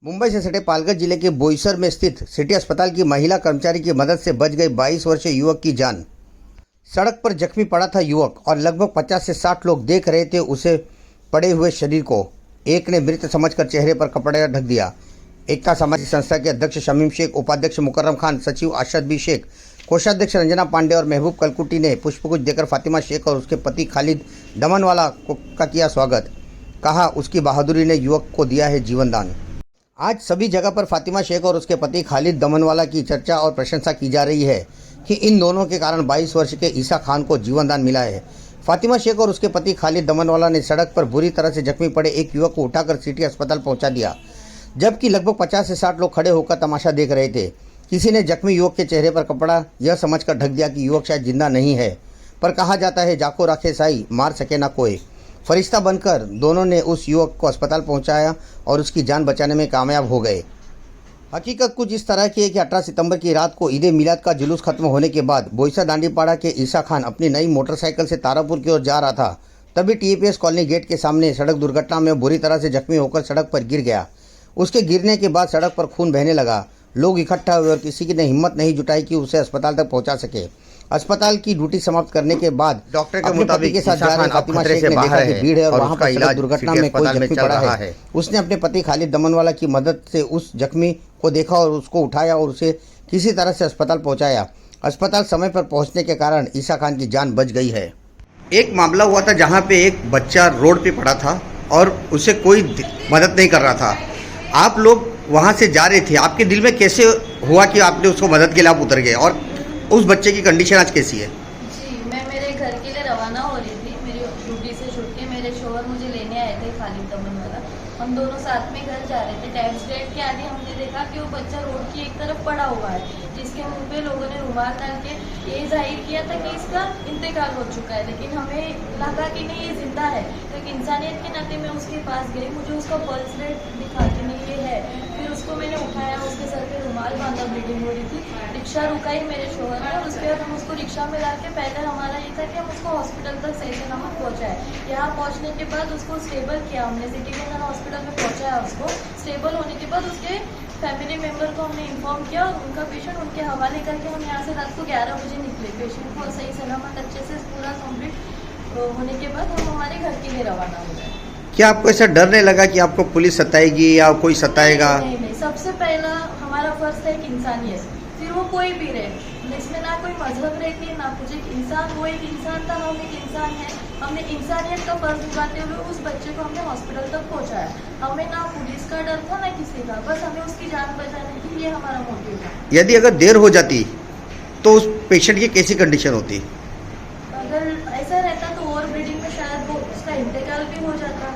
मुंबई से सटे पालघर जिले के बोईसर में स्थित सिटी अस्पताल की महिला कर्मचारी की मदद से बच गई 22 वर्षीय युवक की जान। सड़क पर जख्मी पड़ा था युवक और लगभग 50 से 60 लोग देख रहे थे उसे पड़े हुए शरीर को। एक ने मृत समझकर चेहरे पर कपड़े ढक दिया। एकता सामाजिक संस्था के अध्यक्ष शमीम शेख, उपाध्यक्ष मुकर्रम खान, सचिव अरशद बी शेख, कोषाध्यक्ष रंजना पांडे और महबूब कलकुटी ने पुष्पगुच्छ देकर फातिमा शेख और उसके पति खालिद दमनवाला का किया स्वागत। कहा उसकी बहादुरी ने युवक को दिया है जीवन दान। आज सभी जगह पर फातिमा शेख और उसके पति खालिद दमनवाला की चर्चा और प्रशंसा की जा रही है कि इन दोनों के कारण 22 वर्ष के ईसा खान को जीवन दान मिला है। फातिमा शेख और उसके पति खालिद दमनवाला ने सड़क पर बुरी तरह से जख्मी पड़े एक युवक को उठाकर सिटी अस्पताल पहुंचा दिया, जबकि लगभग 50 से 60 लोग खड़े होकर तमाशा देख रहे थे। किसी ने जख्मी युवक के चेहरे पर कपड़ा यह समझकर ढक दिया कि युवक शायद जिंदा नहीं है, पर कहा जाता है जाको राखे साई, मार सके ना कोई। फरिश्ता बनकर दोनों ने उस युवक को अस्पताल पहुंचाया और उसकी जान बचाने में कामयाब हो गए। हकीकत कुछ इस तरह की है कि 18 सितंबर की रात को ईद ए मिलाद का जुलूस खत्म होने के बाद बोईसर दांडीपाड़ा के ईसा खान अपनी नई मोटरसाइकिल से तारापुर की ओर जा रहा था, तभी टीएपीएस कॉलोनी गेट के सामने सड़क दुर्घटना में बुरी तरह से जख्मी होकर सड़क पर गिर गया। उसके गिरने के बाद सड़क पर खून बहने लगा। लोग इकट्ठा हुए और किसी की ने हिम्मत नहीं जुटाई कि उसे अस्पताल तक पहुंचा सके। अस्पताल की ड्यूटी समाप्त करने के बाद डॉक्टर के मुताबिक के साथ जा रहे फातिमा शेख ने देखा कि भीड़ है और वहां पर सड़क दुर्घटना में कोई जख्मी पड़ा है। उसने अपने पति खालिद दमनवाला की मदद से उस जख्मी को देखा और उसको उठाया और उसे किसी तरह से अस्पताल पहुंचाया। अस्पताल समय पर पहुंचने के कारण ईसा खान की जान बच गई है। एक मामला हुआ था जहां पे एक बच्चा रोड पे पड़ा था और उसे कोई मदद नहीं कर रहा था। आप लोग वहां से जा रहे थे, आपके दिल में कैसे हुआ कि आपने उसको मदद के लिए आप उतर गए और उस बच्चे की कंडीशन आज कैसी है? जी, मैं मेरे घर के लिए रवाना हो रही थी, मेरी ड्यूटी से छुट के मेरे शोहर मुझे लेने आए थे खालिद दमनवाला। हम दोनों साथ में घर जा रहे थे। टैक्स गेट के आगे हमने देखा कि वो बच्चा रोड की एक तरफ पड़ा हुआ है, जिसके मुंह पे लोगों ने रुमाल डाल के ये जाहिर किया था कि इसका इंतकाल हो चुका है, लेकिन हमें लगा कि नहीं ये जिंदा है। तो एक इंसानियत के नाते मैं उसके पास गई, मुझे उसका पल्स रेट दिखा कि नहीं ये है। फिर उसको मैंने उठाया, उसके सर पे रुमाल बांधा, ब्लीडिंग हो रही थी। रिक्शा रुकाई मेरे शोहर ने और उसके बाद हम उसको रिक्शा में ला के पहले हमारा ये था कि हम उसको हॉस्पिटल तक सही सलामत पहुँचाए। यहाँ पहुँचने के बाद उसको स्टेबल किया हमने, सिटी के हॉस्पिटल में पहुँचाया। उसको स्टेबल होने के बाद उसके फैमिली मेम्बर को हमने इन्फॉर्म किया और उनका पेशेंट उनके हवाले करके हम यहाँ से रात को 11 बजे निकले। पेशेंट को सही सलामत अच्छे से पूरा कंप्लीट होने के बाद हम हमारे घर के लिए रवाना हो गए। क्या आपको ऐसा डर नहीं लगा कि आपको पुलिस सताएगी या कोई सताएगा? नहीं, सबसे पहला हमारा फर्ज है कि इंसानियत, फिर वो कोई भी रहे, इसमें ना कोई मजहब रहती है ना कुछ। एक इंसान, वो एक इंसान था, हम एक इंसान है। हमने इंसानियत का फर्ज निभाते हुए उस बच्चे को हमने हॉस्पिटल तक पहुंचाया। हमें ना पुलिस का डर था ना किसी का, बस हमें उसकी जान बचाने की, ये हमारा मोटिव था। यदि अगर देर हो जाती तो उस पेशेंट की कैसी कंडीशन होती? अगर ऐसा रहता तो ओवर ब्लीडिंग में शायद वो उसका इंतकाल भी हो जाता।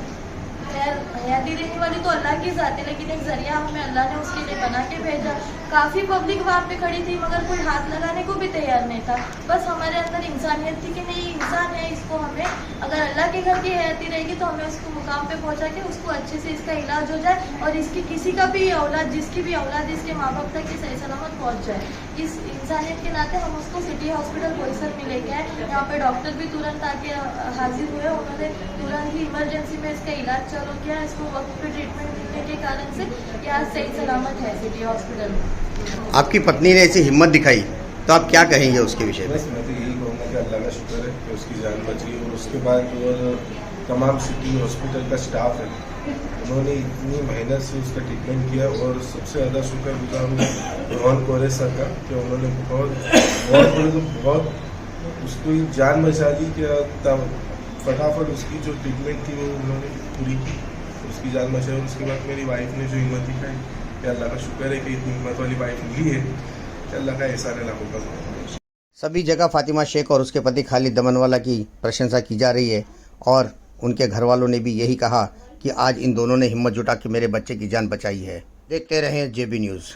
खैर, हयाती देने वाली तो अल्लाह की जात है, लेकिन एक जरिया हमें अल्लाह ने उसके लिए बना के भेजा। काफ़ी पब्लिक वहाँ पे खड़ी थी, मगर कोई हाथ लगाने को भी तैयार नहीं था। बस हमारे अंदर इंसानियत थी कि नहीं, इंसान है, इसको हमें, अगर अल्लाह के घर की हयाती रहेगी तो हमें उसको मुकाम पे पहुँचा के उसको अच्छे से इसका इलाज हो जाए और इसकी किसी का भी औलाद, जिसकी भी औलाद इसके माँ बाप तक की सही सलामत पहुँच जाए। इस इंसानियत के नाते हम उसको सिटी हॉस्पिटल बोईसर में लेके आए। यहाँ पे डॉक्टर भी तुरंत आके हाजिर हुए। उन्होंने तुरंत ही इमरजेंसी में इसका इलाज चालू किया। इसको वक्त पे ट्रीटमेंट देने के कारण से यहाँ सही सलामत है सिटी हॉस्पिटल में। आपकी पत्नी ने ऐसी हिम्मत दिखाई, तो आप क्या कहेंगे उसके विषय में? बस मैं तो यही कहूँगा कि अल्लाह का शुक्र है कि उसकी जान बची और उसके बाद और तमाम सिटी हॉस्पिटल का स्टाफ है, उन्होंने इतनी मेहनत से उसका ट्रीटमेंट किया। और सबसे ज़्यादा शुक्रगुजार हूँ रोहन कोरे सर का कि उन्होंने बहुत उसको जान बचा दी कि तब फटाफट उसकी जो ट्रीटमेंट थी वो उन्होंने पूरी की, उसकी जान बचाई। उसके बाद मेरी वाइफ ने जो हिम्मत दिखाई, कि अल्लाह का शुक्र है कि इतनी हिम्मत वाली वाइफ मिली है, कि अल्लाह का एहसान है लाखों का। सभी जगह फातिमा शेख और उसके पति खालिद दमनवाला की प्रशंसा की जा रही है और उनके घर वालों ने भी यही कहा कि आज इन दोनों ने हिम्मत जुटा के मेरे बच्चे की जान बचाई है। देखते रहें जेबी न्यूज़।